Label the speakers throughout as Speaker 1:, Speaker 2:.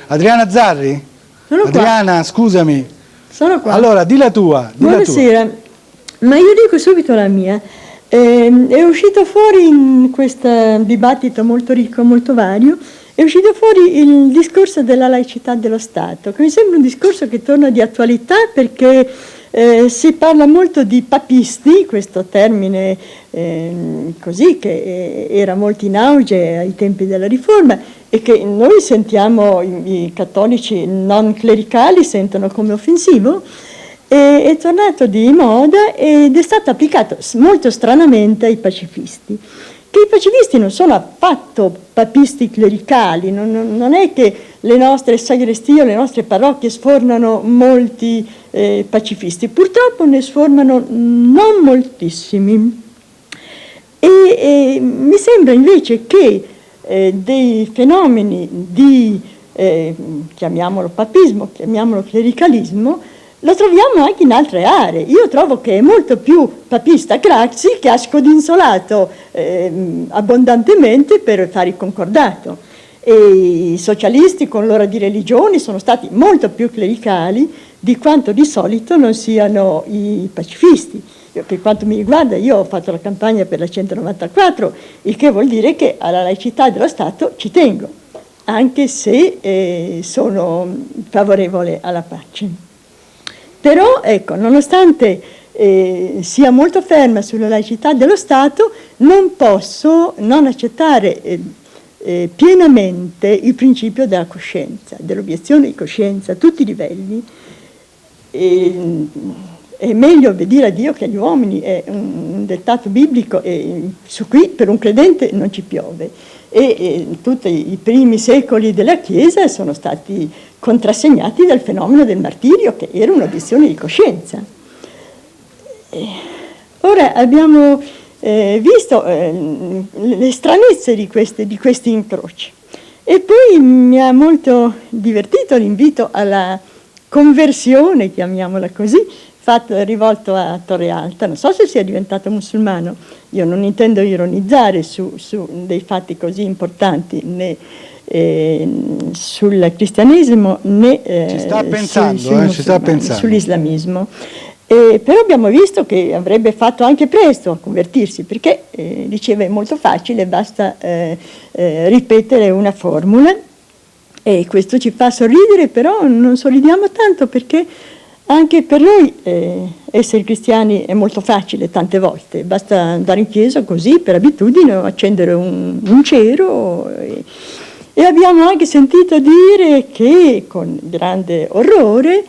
Speaker 1: Adriana Zarri?
Speaker 2: Sono qua.
Speaker 1: Adriana, scusami.
Speaker 2: Sono qua.
Speaker 1: Allora, di la tua.
Speaker 2: Buonasera, ma io dico subito la mia. È uscito fuori in questo dibattito molto ricco, molto vario, è uscito fuori il discorso della laicità dello Stato, che mi sembra un discorso che torna di attualità perché si parla molto di papisti, questo termine così che era molto in auge ai tempi della Riforma e che noi sentiamo, i cattolici non clericali sentono come offensivo. È tornato di moda ed è stato applicato molto stranamente ai pacifisti, che i pacifisti non sono affatto papisti clericali, non è che le nostre sagrestie o le nostre parrocchie sfornano molti pacifisti, purtroppo ne sfornano non moltissimi. E mi sembra invece che dei fenomeni di, chiamiamolo papismo, chiamiamolo clericalismo, lo troviamo anche in altre aree. Io trovo che è molto più papista Craxi che ha scodinzolato abbondantemente per fare il concordato. E i socialisti con l'ora di religioni sono stati molto più clericali di quanto di solito non siano i pacifisti. Per quanto mi riguarda, io ho fatto la campagna per la 194, il che vuol dire che alla laicità dello Stato ci tengo, anche se sono favorevole alla pace. Però, ecco, nonostante sia molto ferma sulla laicità dello Stato, non posso non accettare pienamente il principio della coscienza, dell'obiezione di coscienza a tutti i livelli. È meglio obbedire a Dio che agli uomini, è un dettato biblico e su cui per un credente non ci piove. E tutti i primi secoli della Chiesa sono stati contrassegnati dal fenomeno del martirio, che era un'obiezione di coscienza. Ora abbiamo visto le stranezze di questi incroci. E poi mi ha molto divertito l'invito alla conversione, chiamiamola così, rivolto a Torre Alta. Non so se sia diventato musulmano, io non intendo ironizzare su dei fatti così importanti né sul cristianesimo né
Speaker 1: ci sta pensando,
Speaker 2: sull'islamismo. Però abbiamo visto che avrebbe fatto anche presto a convertirsi, perché diceva è molto facile, basta ripetere una formula, e questo ci fa sorridere, però non sorridiamo tanto perché anche per noi essere cristiani è molto facile tante volte, basta andare in chiesa così per abitudine o accendere un cero e abbiamo anche sentito dire che con grande orrore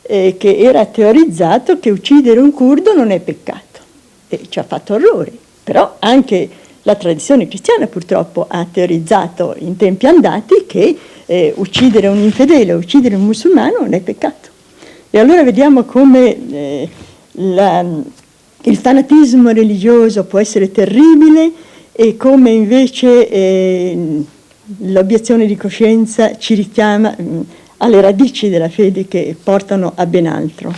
Speaker 2: che era teorizzato che uccidere un curdo non è peccato e ci ha fatto orrore, però anche la tradizione cristiana purtroppo ha teorizzato in tempi andati che uccidere un infedele o uccidere un musulmano non è peccato. E allora vediamo come il fanatismo religioso può essere terribile e come invece l'obiezione di coscienza ci richiama alle radici della fede che portano a ben altro.